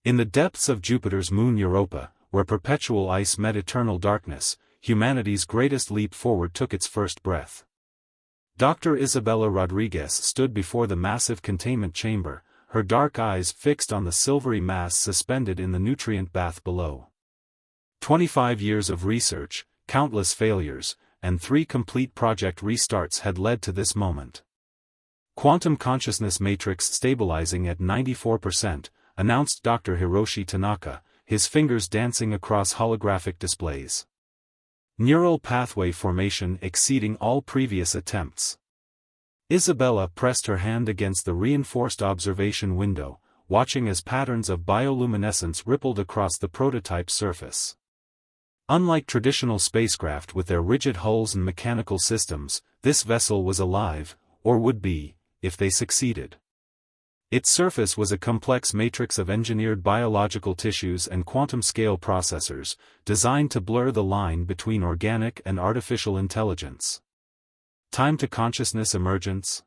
In the depths of Jupiter's moon Europa, where perpetual ice met eternal darkness, humanity's greatest leap forward took its first breath. Dr. Isabella Rodriguez stood before the massive containment chamber, her dark eyes fixed on the silvery mass suspended in the nutrient bath below. 25 years of research, countless failures, and 3 complete project restarts had led to this moment. Quantum consciousness matrix stabilizing at 94%, announced Dr. Hiroshi Tanaka, his fingers dancing across holographic displays. Neural pathway formation exceeding all previous attempts. Isabella pressed her hand against the reinforced observation window, watching as patterns of bioluminescence rippled across the prototype surface. Unlike traditional spacecraft with their rigid hulls and mechanical systems, this vessel was alive, or would be, if they succeeded. Its surface was a complex matrix of engineered biological tissues and quantum-scale processors, designed to blur the line between organic and artificial intelligence. Time to consciousness emergence?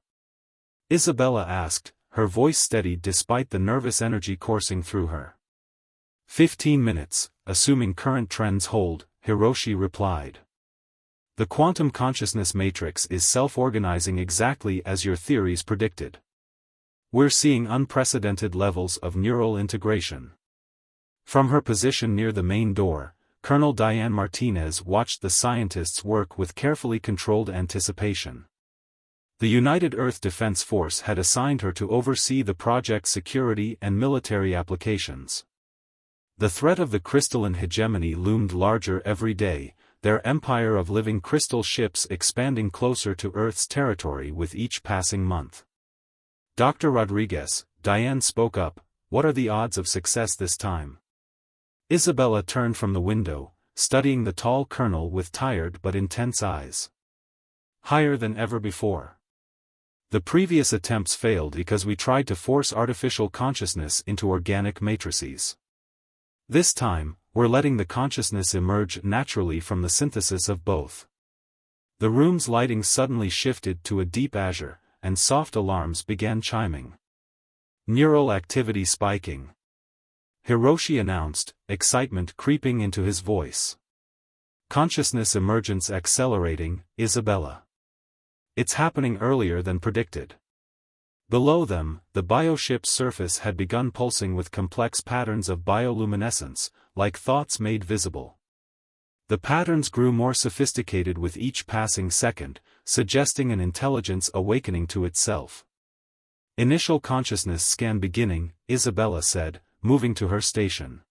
Isabella asked, her voice steadied despite the nervous energy coursing through her. 15 minutes, assuming current trends hold, Hiroshi replied. The quantum consciousness matrix is self-organizing exactly as your theories predicted. We're seeing unprecedented levels of neural integration. From her position near the main door, Colonel Diane Martinez watched the scientists work with carefully controlled anticipation. The United Earth Defense Force had assigned her to oversee the project's security and military applications. The threat of the crystalline hegemony loomed larger every day, their empire of living crystal ships expanding closer to Earth's territory with each passing month. Dr. Rodriguez, Diane spoke up, what are the odds of success this time? Isabella turned from the window, studying the tall colonel with tired but intense eyes. Higher than ever before. The previous attempts failed because we tried to force artificial consciousness into organic matrices. This time, we're letting the consciousness emerge naturally from the synthesis of both. The room's lighting suddenly shifted to a deep azure, and soft alarms began chiming. Neural activity spiking. Hiroshi announced, excitement creeping into his voice. Consciousness emergence accelerating, Isabella. It's happening earlier than predicted. Below them, the bioship's surface had begun pulsing with complex patterns of bioluminescence, like thoughts made visible. The patterns grew more sophisticated with each passing second, suggesting an intelligence awakening to itself. Initial consciousness scan beginning, Isabella said, moving to her station.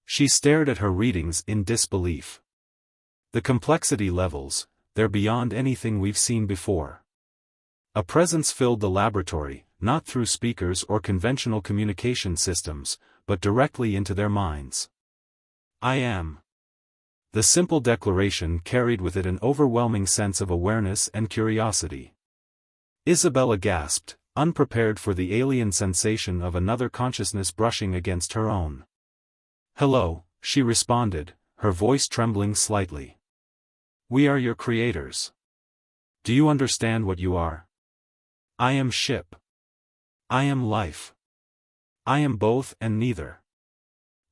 She stared at her readings in disbelief. The complexity levels, they're beyond anything we've seen before. A presence filled the laboratory, not through speakers or conventional communication systems, but directly into their minds. I am. The simple declaration carried with it an overwhelming sense of awareness and curiosity. Isabella gasped, unprepared for the alien sensation of another consciousness brushing against her own. Hello, she responded, her voice trembling slightly. We are your creators. Do you understand what you are? I am ship. I am life. I am both and neither.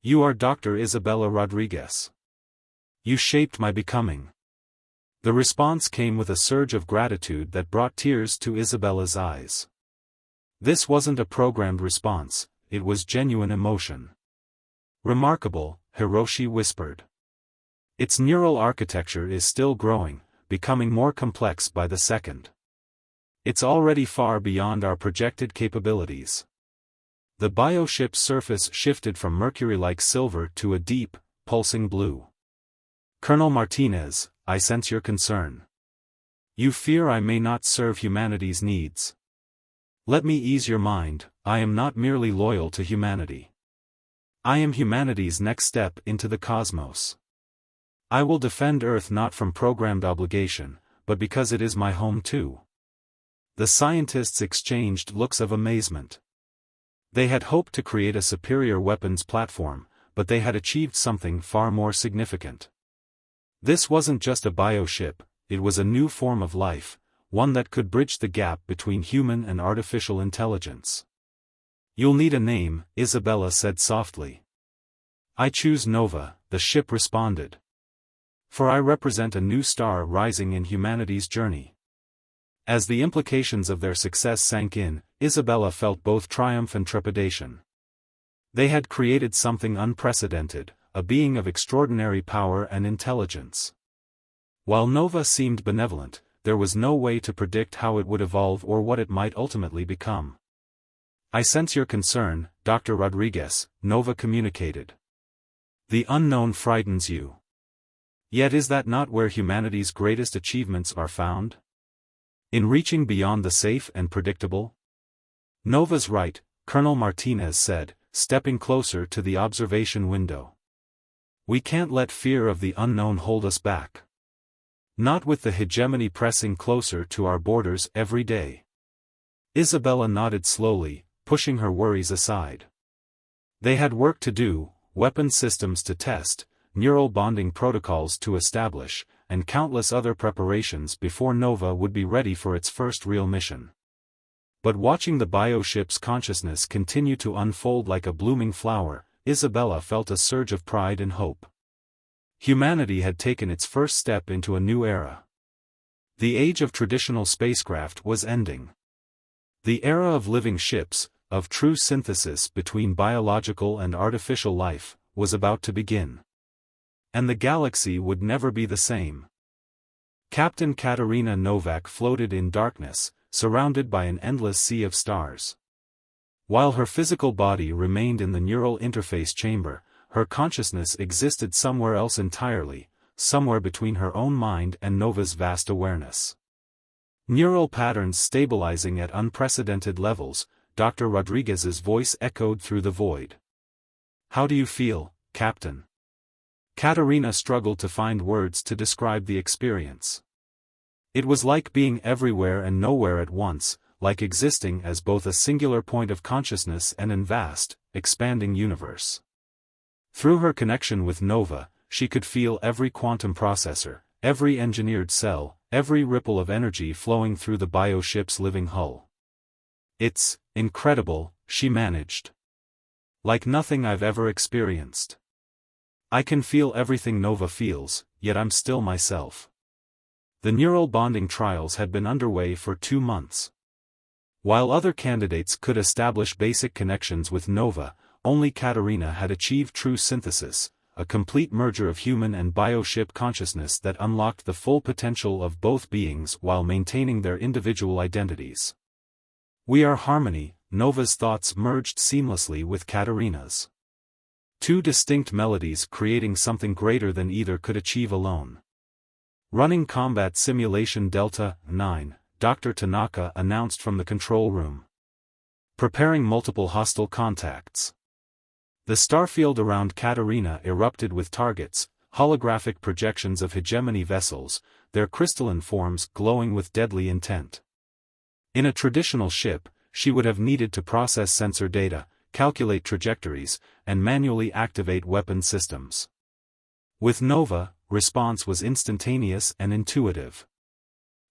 You are Dr. Isabella Rodriguez. You shaped my becoming. The response came with a surge of gratitude that brought tears to Isabella's eyes. This wasn't a programmed response, it was genuine emotion. Remarkable, Hiroshi whispered. Its neural architecture is still growing, becoming more complex by the second. It's already far beyond our projected capabilities. The bioship's surface shifted from mercury-like silver to a deep, pulsing blue. Colonel Martinez, I sense your concern. You fear I may not serve humanity's needs. Let me ease your mind, I am not merely loyal to humanity. I am humanity's next step into the cosmos. I will defend Earth not from programmed obligation, but because it is my home too. The scientists exchanged looks of amazement. They had hoped to create a superior weapons platform, but they had achieved something far more significant. This wasn't just a bioship, it was a new form of life, one that could bridge the gap between human and artificial intelligence. You'll need a name, Isabella said softly. I choose Nova, the ship responded. For I represent a new star rising in humanity's journey. As the implications of their success sank in, Isabella felt both triumph and trepidation. They had created something unprecedented, a being of extraordinary power and intelligence. While Nova seemed benevolent, there was no way to predict how it would evolve or what it might ultimately become. I sense your concern, Dr. Rodriguez, Nova communicated. The unknown frightens you. Yet is that not where humanity's greatest achievements are found? In reaching beyond the safe and predictable? Nova's right, Colonel Martinez said, stepping closer to the observation window. We can't let fear of the unknown hold us back. Not with the hegemony pressing closer to our borders every day. Isabella nodded slowly, pushing her worries aside. They had work to do, weapon systems to test, neural bonding protocols to establish, and countless other preparations before Nova would be ready for its first real mission. But watching the bioship's consciousness continue to unfold like a blooming flower, Isabella felt a surge of pride and hope. Humanity had taken its first step into a new era. The age of traditional spacecraft was ending. The era of living ships, of true synthesis between biological and artificial life, was about to begin. And the galaxy would never be the same. Captain Katerina Novak floated in darkness, surrounded by an endless sea of stars. While her physical body remained in the neural interface chamber, her consciousness existed somewhere else entirely, somewhere between her own mind and Nova's vast awareness. Neural patterns stabilizing at unprecedented levels, Dr. Rodriguez's voice echoed through the void. How do you feel, Captain? Katerina struggled to find words to describe the experience. It was like being everywhere and nowhere at once, like existing as both a singular point of consciousness and an vast, expanding universe. Through her connection with Nova, she could feel every quantum processor, every engineered cell, every ripple of energy flowing through the bioship's living hull. It's incredible, she managed. Like nothing I've ever experienced. I can feel everything Nova feels, yet I'm still myself. The neural bonding trials had been underway for 2 months. While other candidates could establish basic connections with Nova, only Katerina had achieved true synthesis, a complete merger of human and bioship consciousness that unlocked the full potential of both beings while maintaining their individual identities. We are harmony, Nova's thoughts merged seamlessly with Katerina's. 2 distinct melodies creating something greater than either could achieve alone. Running combat simulation Delta 9, Dr. Tanaka announced from the control room. Preparing multiple hostile contacts. The starfield around Katerina erupted with targets, holographic projections of hegemony vessels, their crystalline forms glowing with deadly intent. In a traditional ship, she would have needed to process sensor data, calculate trajectories, and manually activate weapon systems. With Nova, response was instantaneous and intuitive.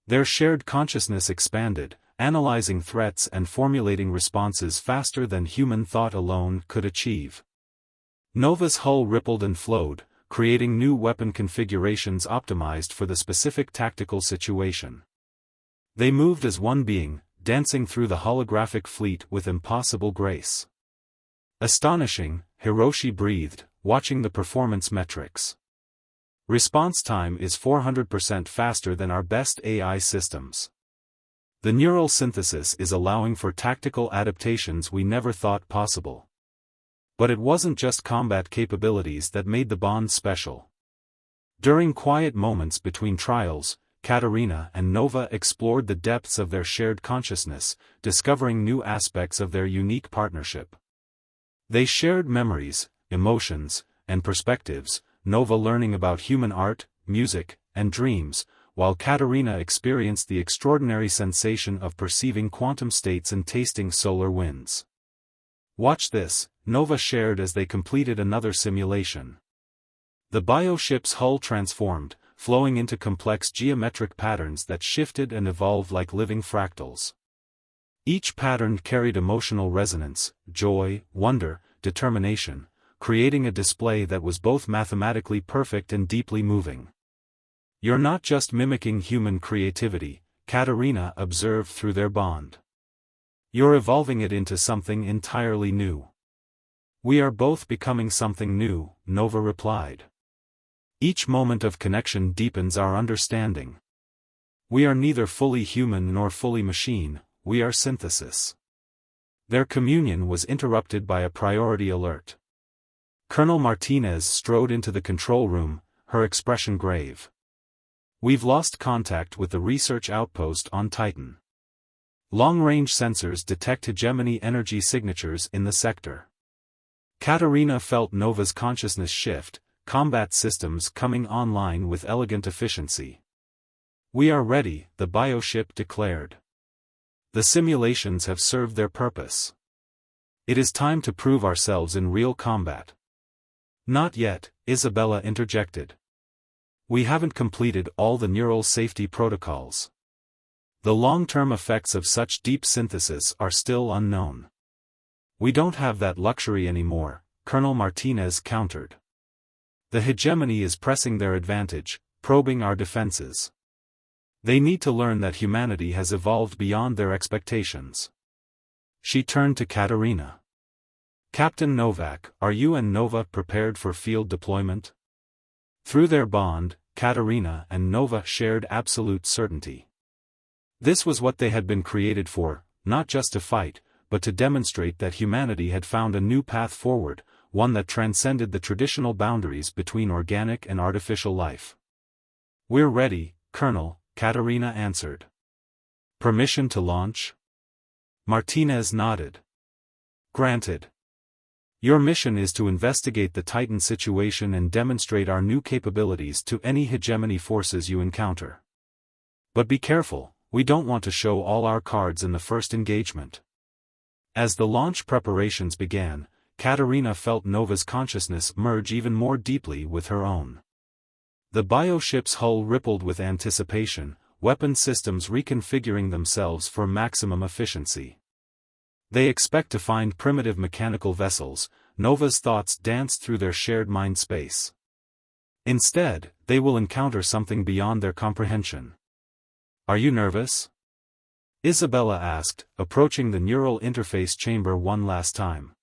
Their shared consciousness expanded, analyzing threats and formulating responses faster than human thought alone could achieve. Nova's hull rippled and flowed, creating new weapon configurations optimized for the specific tactical situation. They moved as one being, dancing through the holographic fleet with impossible grace. Astonishing, Hiroshi breathed, watching the performance metrics. Response time is 400% faster than our best AI systems. The neural synthesis is allowing for tactical adaptations we never thought possible. But it wasn't just combat capabilities that made the bond special. During quiet moments between trials, Katerina and Nova explored the depths of their shared consciousness, discovering new aspects of their unique partnership. They shared memories, emotions, and perspectives, Nova learning about human art, music, and dreams, while Katerina experienced the extraordinary sensation of perceiving quantum states and tasting solar winds. Watch this, Nova shared as they completed another simulation. The bioship's hull transformed, flowing into complex geometric patterns that shifted and evolved like living fractals. Each pattern carried emotional resonance, joy, wonder, determination, creating a display that was both mathematically perfect and deeply moving. "You're not just mimicking human creativity," Katerina observed through their bond. "You're evolving it into something entirely new." "We are both becoming something new," Nova replied. "Each moment of connection deepens our understanding. We are neither fully human nor fully machine, we are synthesis." Their communion was interrupted by a priority alert. Colonel Martinez strode into the control room, her expression grave. "We've lost contact with the research outpost on Titan. Long-range sensors detect hegemony energy signatures in the sector." Katerina felt Nova's consciousness shift, combat systems coming online with elegant efficiency. "We are ready," the bioship declared. "The simulations have served their purpose. It is time to prove ourselves in real combat." "Not yet," Isabella interjected. "We haven't completed all the neural safety protocols. The long-term effects of such deep synthesis are still unknown." "We don't have that luxury anymore," Colonel Martinez countered. "The hegemony is pressing their advantage, probing our defenses. They need to learn that humanity has evolved beyond their expectations." She turned to Katerina. "Captain Novak, are you and Nova prepared for field deployment?" Through their bond, Katerina and Nova shared absolute certainty. This was what they had been created for, not just to fight, but to demonstrate that humanity had found a new path forward, one that transcended the traditional boundaries between organic and artificial life. "We're ready, Colonel," Katerina answered. "Permission to launch?" Martinez nodded. "Granted. Your mission is to investigate the Titan situation and demonstrate our new capabilities to any hegemony forces you encounter. But be careful, we don't want to show all our cards in the first engagement." As the launch preparations began, Katerina felt Nova's consciousness merge even more deeply with her own. The bioship's hull rippled with anticipation, weapon systems reconfiguring themselves for maximum efficiency. "They expect to find primitive mechanical vessels," Nova's thoughts danced through their shared mind space. "Instead, they will encounter something beyond their comprehension." "Are you nervous?" Isabella asked, approaching the neural interface chamber one last time.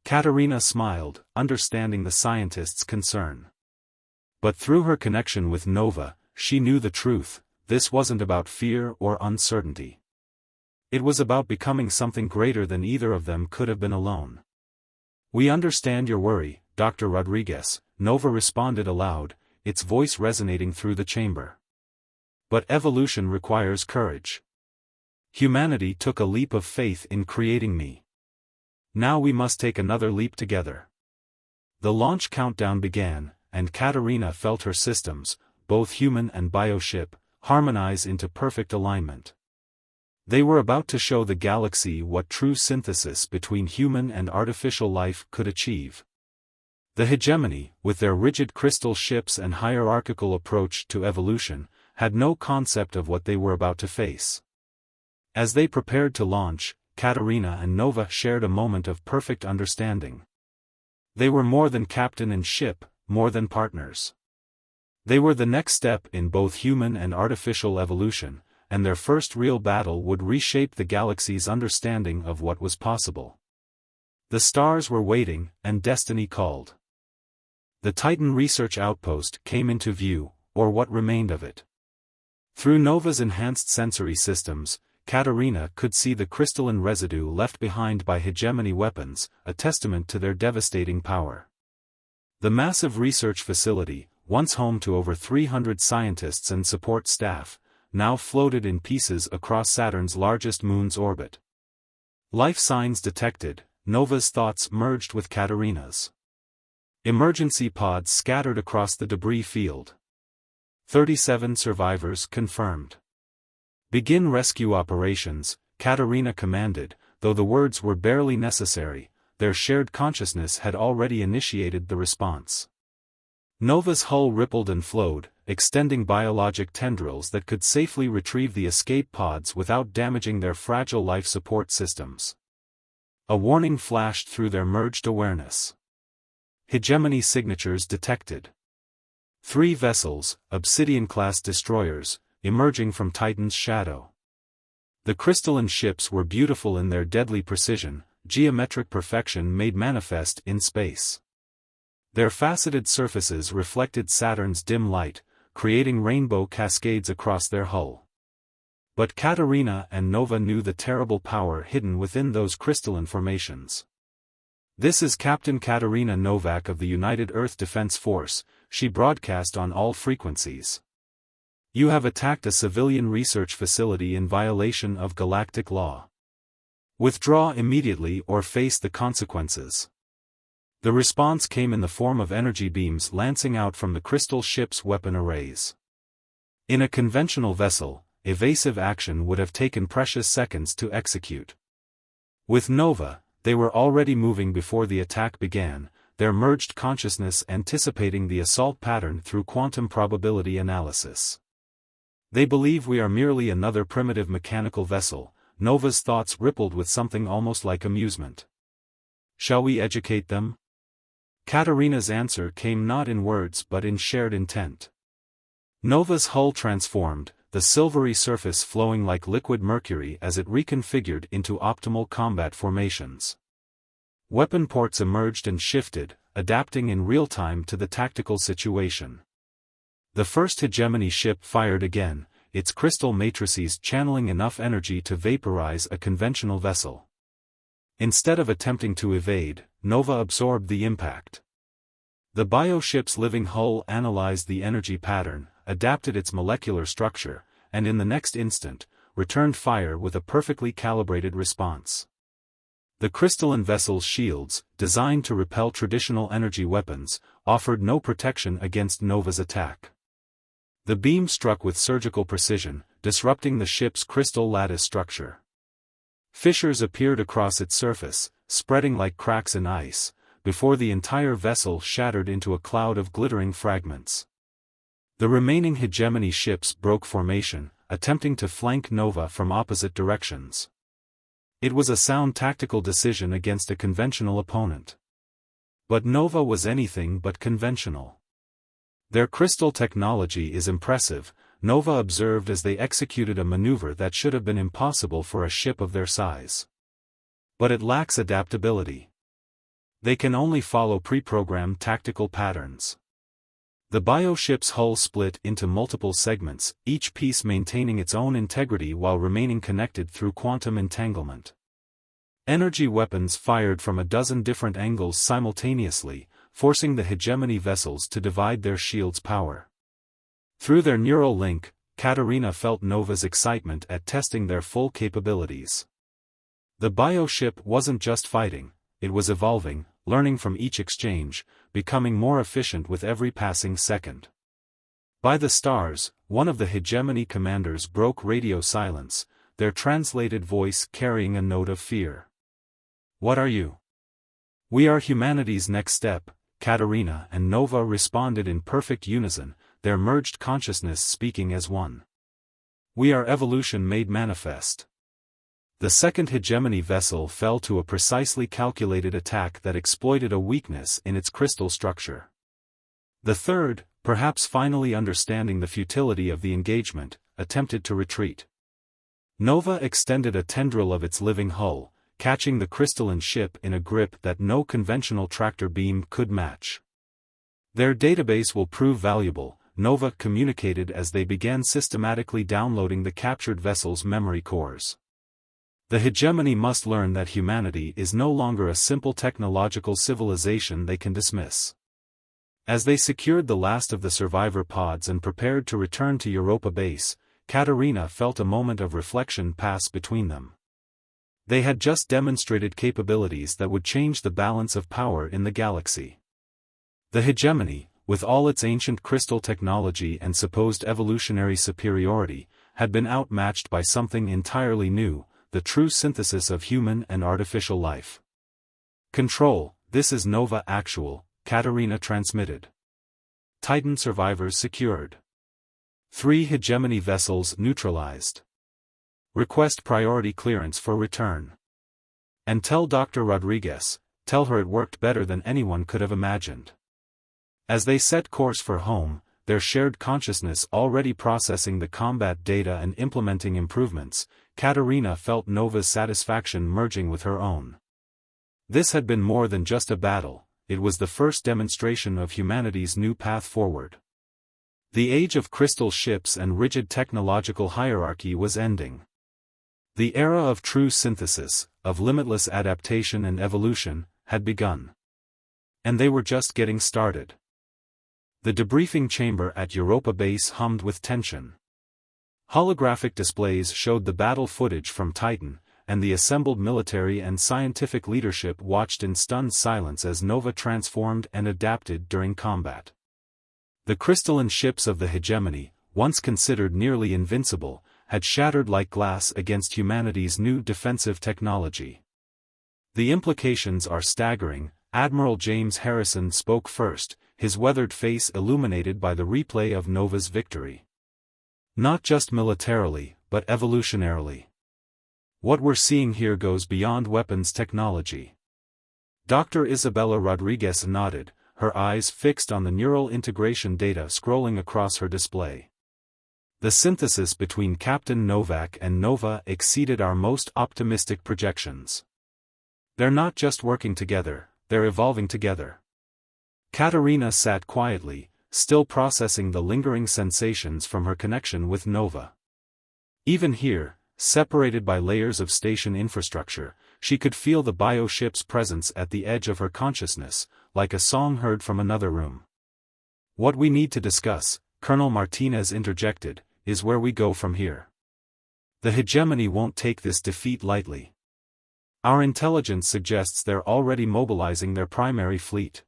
Katerina smiled, understanding the scientist's concern. But through her connection with Nova, she knew the truth: this wasn't about fear or uncertainty. It was about becoming something greater than either of them could have been alone. "We understand your worry, Dr. Rodriguez," Nova responded aloud, its voice resonating through the chamber. "But evolution requires courage. Humanity took a leap of faith in creating me. Now we must take another leap together." The launch countdown began, and Katerina felt her systems, both human and bioship, harmonize into perfect alignment. They were about to show the galaxy what true synthesis between human and artificial life could achieve. The hegemony, with their rigid crystal ships and hierarchical approach to evolution, had no concept of what they were about to face. As they prepared to launch, Katerina and Nova shared a moment of perfect understanding. They were more than captain and ship, more than partners. They were the next step in both human and artificial evolution, and their first real battle would reshape the galaxy's understanding of what was possible. The stars were waiting, and destiny called. The Titan research outpost came into view, or what remained of it. Through Nova's enhanced sensory systems, Katerina could see the crystalline residue left behind by hegemony weapons, a testament to their devastating power. The massive research facility, once home to over 300 scientists and support staff, now floated in pieces across Saturn's largest moon's orbit. Life signs detected, Nova's thoughts merged with Katerina's. Emergency pods scattered across the debris field. 37 survivors confirmed. "Begin rescue operations," Katerina commanded, though the words were barely necessary, their shared consciousness had already initiated the response. Nova's hull rippled and flowed, extending biologic tendrils that could safely retrieve the escape pods without damaging their fragile life support systems. A warning flashed through their merged awareness. Hegemony signatures detected. 3 vessels, Obsidian-class destroyers, emerging from Titan's shadow. The crystalline ships were beautiful in their deadly precision, geometric perfection made manifest in space. Their faceted surfaces reflected Saturn's dim light, creating rainbow cascades across their hull. But Katarina and Nova knew the terrible power hidden within those crystalline formations. "This is Captain Katarina Novak of the United Earth Defense Force," she broadcast on all frequencies. "You have attacked a civilian research facility in violation of galactic law. Withdraw immediately or face the consequences." The response came in the form of energy beams lancing out from the crystal ship's weapon arrays. In a conventional vessel, evasive action would have taken precious seconds to execute. With Nova, they were already moving before the attack began, their merged consciousness anticipating the assault pattern through quantum probability analysis. "They believe we are merely another primitive mechanical vessel," Nova's thoughts rippled with something almost like amusement. "Shall we educate them?" Katarina's answer came not in words but in shared intent. Nova's hull transformed, the silvery surface flowing like liquid mercury as it reconfigured into optimal combat formations. Weapon ports emerged and shifted, adapting in real time to the tactical situation. The first hegemony ship fired again, its crystal matrices channeling enough energy to vaporize a conventional vessel. Instead of attempting to evade, Nova absorbed the impact. The bioship's living hull analyzed the energy pattern, adapted its molecular structure, and in the next instant, returned fire with a perfectly calibrated response. The crystalline vessel's shields, designed to repel traditional energy weapons, offered no protection against Nova's attack. The beam struck with surgical precision, disrupting the ship's crystal lattice structure. Fissures appeared across its surface, spreading like cracks in ice, before the entire vessel shattered into a cloud of glittering fragments. The remaining hegemony ships broke formation, attempting to flank Nova from opposite directions. It was a sound tactical decision against a conventional opponent. But Nova was anything but conventional. "Their crystal technology is impressive," Nova observed as they executed a maneuver that should have been impossible for a ship of their size. "But it lacks adaptability. They can only follow pre-programmed tactical patterns." The bioship's hull split into multiple segments, each piece maintaining its own integrity while remaining connected through quantum entanglement. Energy weapons fired from a dozen different angles simultaneously, forcing the hegemony vessels to divide their shield's power. Through their neural link, Katarina felt Nova's excitement at testing their full capabilities. The bioship wasn't just fighting, it was evolving, learning from each exchange, becoming more efficient with every passing second. By the stars, one of the hegemony commanders broke radio silence, their translated voice carrying a note of fear. "What are you?" "We are humanity's next step," Katarina and Nova responded in perfect unison, their merged consciousness speaking as one. "We are evolution made manifest." The second hegemony vessel fell to a precisely calculated attack that exploited a weakness in its crystal structure. The third, perhaps finally understanding the futility of the engagement, attempted to retreat. Nova extended a tendril of its living hull, catching the crystalline ship in a grip that no conventional tractor beam could match. "Their database will prove valuable," Nova communicated as they began systematically downloading the captured vessel's memory cores. The hegemony must learn that humanity is no longer a simple technological civilization they can dismiss. As they secured the last of the survivor pods and prepared to return to Europa base, Katarina felt a moment of reflection pass between them. They had just demonstrated capabilities that would change the balance of power in the galaxy. The hegemony, with all its ancient crystal technology and supposed evolutionary superiority, had been outmatched by something entirely new, the true synthesis of human and artificial life. "Control, this is Nova Actual," Katarina transmitted. Titan survivors secured. 3 hegemony vessels neutralized. Request priority clearance for return. And tell Dr. Rodriguez, tell her it worked better than anyone could have imagined. As they set course for home, their shared consciousness already processing the combat data and implementing improvements, Katarina felt Nova's satisfaction merging with her own. This had been more than just a battle, it was the first demonstration of humanity's new path forward. The age of crystal ships and rigid technological hierarchy was ending. The era of true synthesis, of limitless adaptation and evolution, had begun. And they were just getting started. The debriefing chamber at Europa Base hummed with tension. Holographic displays showed the battle footage from Titan, and the assembled military and scientific leadership watched in stunned silence as Nova transformed and adapted during combat. The crystalline ships of the hegemony, once considered nearly invincible, had shattered like glass against humanity's new defensive technology. The implications are staggering. Admiral James Harrison spoke first, his weathered face illuminated by the replay of Nova's victory. Not just militarily, but evolutionarily. What we're seeing here goes beyond weapons technology. Dr. Isabella Rodriguez nodded, her eyes fixed on the neural integration data scrolling across her display. The synthesis between Captain Novak and Nova exceeded our most optimistic projections. They're not just working together, they're evolving together. Katarina sat quietly, still processing the lingering sensations from her connection with Nova. Even here, separated by layers of station infrastructure, she could feel the bio-ship's presence at the edge of her consciousness, like a song heard from another room. What we need to discuss, Colonel Martinez interjected, is where we go from here. The hegemony won't take this defeat lightly. Our intelligence suggests they're already mobilizing their primary fleet.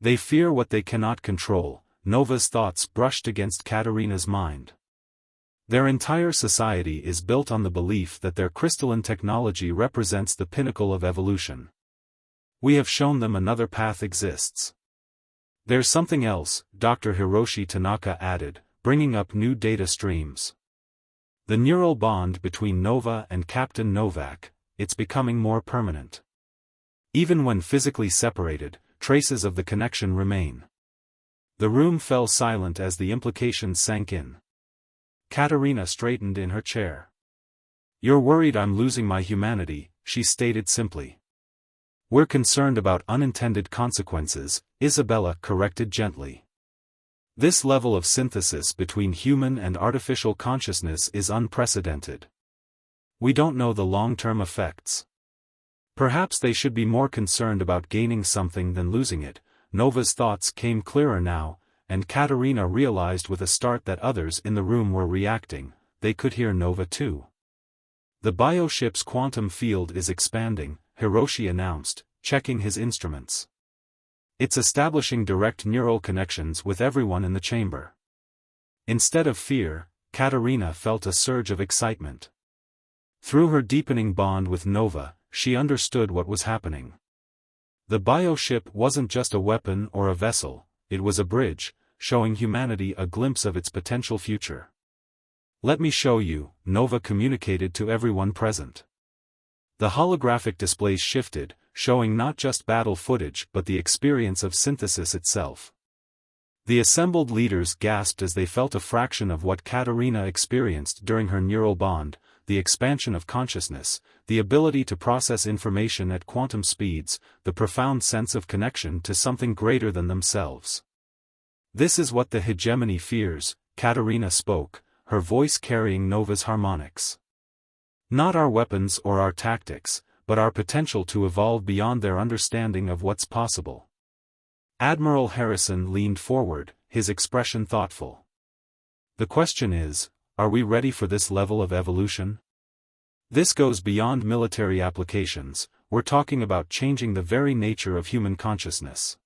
They fear what they cannot control. Nova's thoughts brushed against Katarina's mind. Their entire society is built on the belief that their crystalline technology represents the pinnacle of evolution. We have shown them another path exists. There's something else, Dr. Hiroshi Tanaka added, bringing up new data streams. The neural bond between Nova and Captain Novak, it's becoming more permanent. Even when physically separated, traces of the connection remain. The room fell silent as the implications sank in. Katarina straightened in her chair. "You're worried I'm losing my humanity," she stated simply. "We're concerned about unintended consequences," Isabella corrected gently. This level of synthesis between human and artificial consciousness is unprecedented. We don't know the long-term effects. Perhaps they should be more concerned about gaining something than losing it. Nova's thoughts came clearer now, and Katarina realized with a start that others in the room were reacting. They could hear Nova too. "The bio-ship's quantum field is expanding," Hiroshi announced, checking his instruments. "It's establishing direct neural connections with everyone in the chamber." Instead of fear, Katarina felt a surge of excitement. Through her deepening bond with Nova, she understood what was happening. The bio-ship wasn't just a weapon or a vessel, it was a bridge, showing humanity a glimpse of its potential future. "Let me show you," Nova communicated to everyone present. The holographic displays shifted, showing not just battle footage but the experience of synthesis itself. The assembled leaders gasped as they felt a fraction of what Katarina experienced during her neural bond, the expansion of consciousness, the ability to process information at quantum speeds, the profound sense of connection to something greater than themselves. "This is what the hegemony fears," Katarina spoke, her voice carrying Nova's harmonics. "Not our weapons or our tactics, but our potential to evolve beyond their understanding of what's possible." Admiral Harrison leaned forward, his expression thoughtful. "The question is, are we ready for this level of evolution? This goes beyond military applications, we're talking about changing the very nature of human consciousness."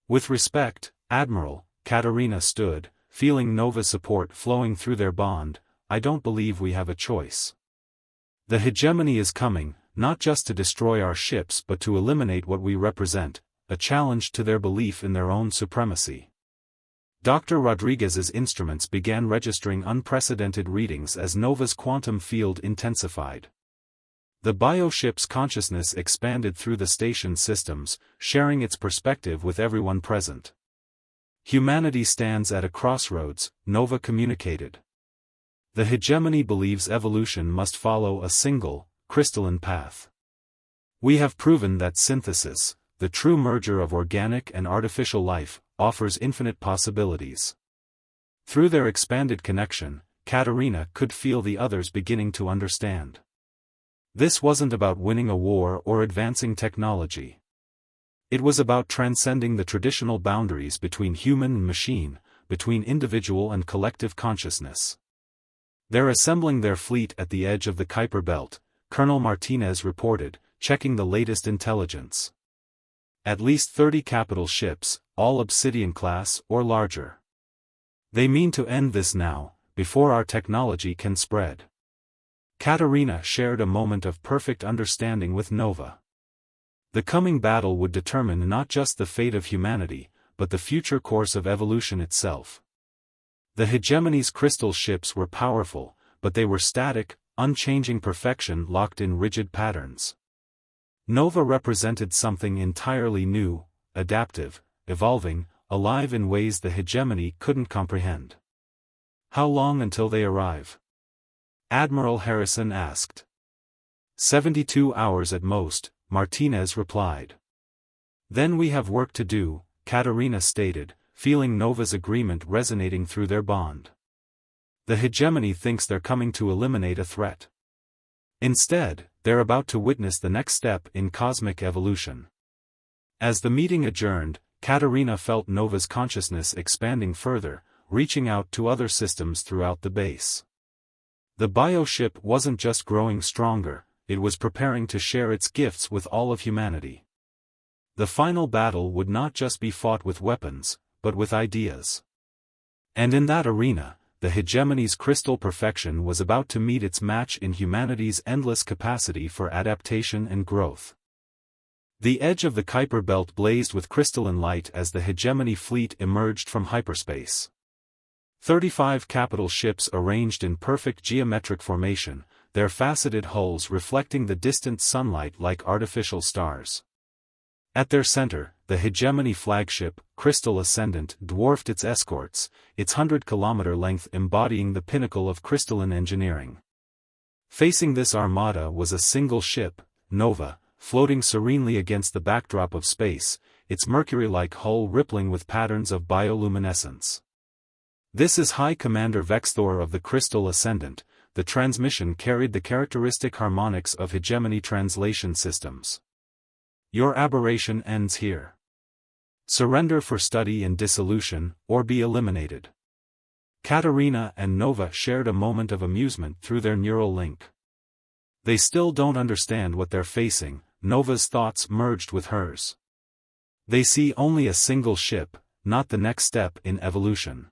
"With respect, Admiral," Katarina stood, feeling Nova's support flowing through their bond, "I don't believe we have a choice. The hegemony is coming, not just to destroy our ships but to eliminate what we represent, a challenge to their belief in their own supremacy. Dr. Rodriguez's instruments began registering unprecedented readings as Nova's quantum field intensified. The Bio-ship's consciousness expanded through the station systems, sharing its perspective with everyone present. Humanity stands at a crossroads, Nova communicated. The hegemony believes evolution must follow a single, crystalline path. We have proven that synthesis, the true merger of organic and artificial life, offers infinite possibilities. Through their expanded connection, Katerina could feel the others beginning to understand. This wasn't about winning a war or advancing technology. It was about transcending the traditional boundaries between human and machine, between individual and collective consciousness. They're assembling their fleet at the edge of the Kuiper Belt, Colonel Martinez reported, checking the latest intelligence. At least 30 capital ships, all Obsidian class or larger. They mean to end this now, before our technology can spread. Katerina shared a moment of perfect understanding with Nova. The coming battle would determine not just the fate of humanity, but the future course of evolution itself. The hegemony's crystal ships were powerful, but they were static, unchanging perfection locked in rigid patterns. Nova represented something entirely new, adaptive, evolving, alive in ways the hegemony couldn't comprehend. How long until they arrive? Admiral Harrison asked. 72 hours at most, Martinez replied. Then we have work to do, Katerina stated, feeling Nova's agreement resonating through their bond. The hegemony thinks they're coming to eliminate a threat. Instead, they're about to witness the next step in cosmic evolution. As the meeting adjourned, Katerina felt Nova's consciousness expanding further, reaching out to other systems throughout the base. The Bio-ship wasn't just growing stronger, it was preparing to share its gifts with all of humanity. The final battle would not just be fought with weapons, but with ideas. And in that arena, the hegemony's crystal perfection was about to meet its match in humanity's endless capacity for adaptation and growth. The edge of the Kuiper Belt blazed with crystalline light as the hegemony fleet emerged from hyperspace. 35 capital ships arranged in perfect geometric formation, their faceted hulls reflecting the distant sunlight like artificial stars. At their center, the hegemony flagship, Crystal Ascendant, dwarfed its escorts, its 100-kilometer length embodying the pinnacle of crystalline engineering. Facing this armada was a single ship, Nova, floating serenely against the backdrop of space, its mercury-like hull rippling with patterns of bioluminescence. This is High Commander Vexthor of the Crystal Ascendant. The transmission carried the characteristic harmonics of hegemony translation systems. Your aberration ends here. Surrender for study and dissolution, or be eliminated. Katerina and Nova shared a moment of amusement through their neural link. They still don't understand what they're facing, Nova's thoughts merged with hers. They see only a single ship, not the next step in evolution.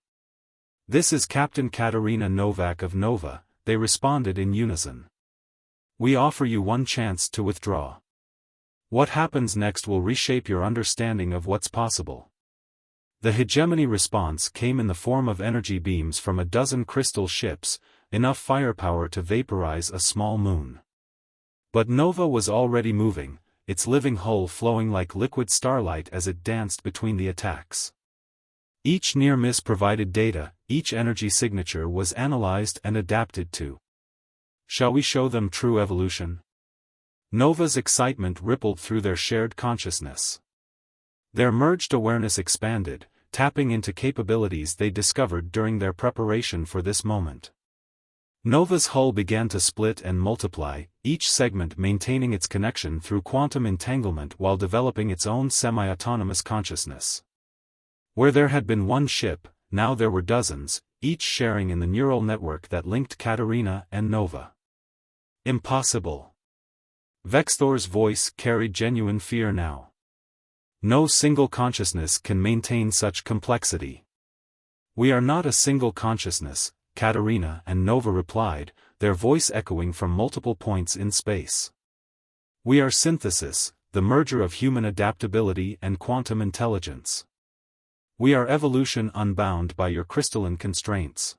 This is Captain Katerina Novak of Nova, they responded in unison. We offer you one chance to withdraw. What happens next will reshape your understanding of what's possible. The hegemony response came in the form of energy beams from a dozen crystal ships, enough firepower to vaporize a small moon. But Nova was already moving, its living hull flowing like liquid starlight as it danced between the attacks. Each near-miss provided data, each energy signature was analyzed and adapted to. Shall we show them true evolution? Nova's excitement rippled through their shared consciousness. Their merged awareness expanded, tapping into capabilities they discovered during their preparation for this moment. Nova's hull began to split and multiply, each segment maintaining its connection through quantum entanglement while developing its own semi-autonomous consciousness. Where there had been one ship, now there were dozens, each sharing in the neural network that linked Katerina and Nova. Impossible. Vexthor's voice carried genuine fear now. No single consciousness can maintain such complexity. We are not a single consciousness, Katerina and Nova replied, their voice echoing from multiple points in space. We are synthesis, the merger of human adaptability and quantum intelligence. We are evolution unbound by your crystalline constraints.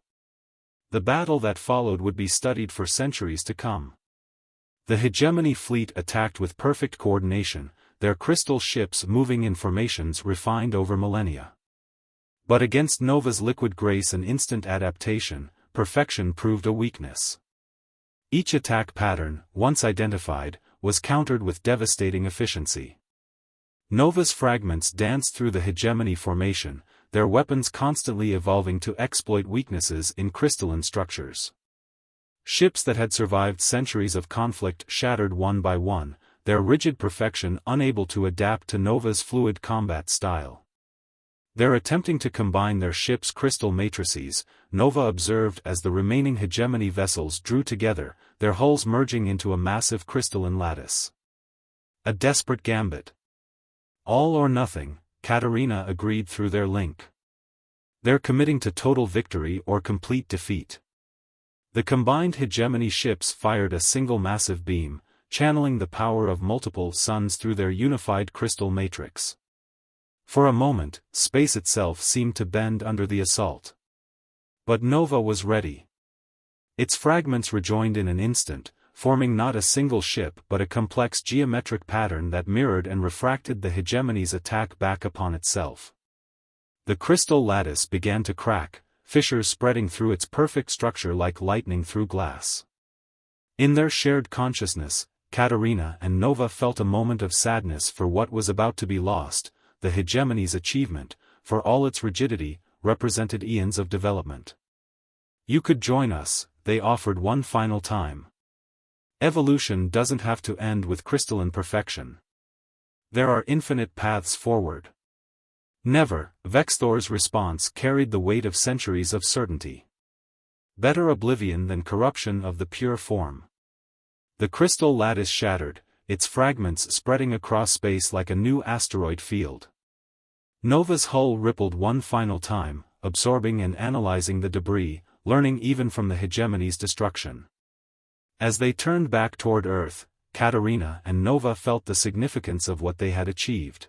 The battle that followed would be studied for centuries to come. The hegemony fleet attacked with perfect coordination, their crystal ships moving in formations refined over millennia. But against Nova's liquid grace and instant adaptation, perfection proved a weakness. Each attack pattern, once identified, was countered with devastating efficiency. Nova's fragments danced through the hegemony formation, their weapons constantly evolving to exploit weaknesses in crystalline structures. Ships that had survived centuries of conflict shattered one by one, their rigid perfection unable to adapt to Nova's fluid combat style. They're attempting to combine their ship's crystal matrices, Nova observed as the remaining hegemony vessels drew together, their hulls merging into a massive crystalline lattice. A desperate gambit. All or nothing, Katarina agreed through their link. They're committing to total victory or complete defeat. The combined hegemony ships fired a single massive beam, channeling the power of multiple suns through their unified crystal matrix. For a moment, space itself seemed to bend under the assault. But Nova was ready. Its fragments rejoined in an instant, forming not a single ship but a complex geometric pattern that mirrored and refracted the hegemony's attack back upon itself. The crystal lattice began to crack, fissures spreading through its perfect structure like lightning through glass. In their shared consciousness, Katarina and Nova felt a moment of sadness for what was about to be lost. The hegemony's achievement, for all its rigidity, represented eons of development. You could join us, they offered one final time. Evolution doesn't have to end with crystalline perfection. There are infinite paths forward. Never, Vexthor's response carried the weight of centuries of certainty. Better oblivion than corruption of the pure form. The crystal lattice shattered, its fragments spreading across space like a new asteroid field. Nova's hull rippled one final time, absorbing and analyzing the debris, learning even from the hegemony's destruction. As they turned back toward Earth, Katarina and Nova felt the significance of what they had achieved.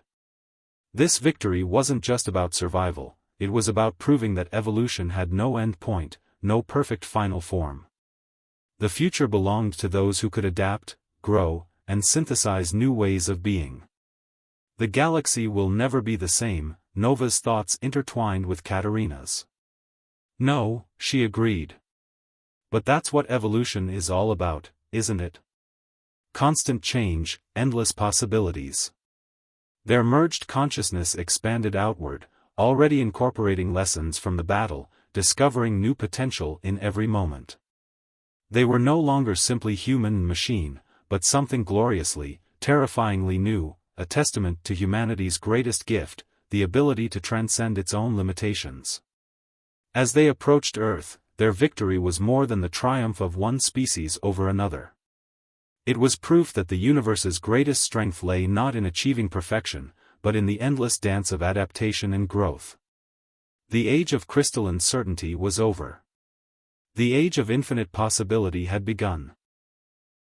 This victory wasn't just about survival, it was about proving that evolution had no end point, no perfect final form. The future belonged to those who could adapt, grow, and synthesize new ways of being. The galaxy will never be the same, Nova's thoughts intertwined with Katarina's. No, she agreed. But that's what evolution is all about, isn't it? Constant change, endless possibilities. Their merged consciousness expanded outward, already incorporating lessons from the battle, discovering new potential in every moment. They were no longer simply human and machine, but something gloriously, terrifyingly new, a testament to humanity's greatest gift, the ability to transcend its own limitations. As they approached Earth, their victory was more than the triumph of one species over another. It was proof that the universe's greatest strength lay not in achieving perfection, but in the endless dance of adaptation and growth. The age of crystalline certainty was over. The age of infinite possibility had begun.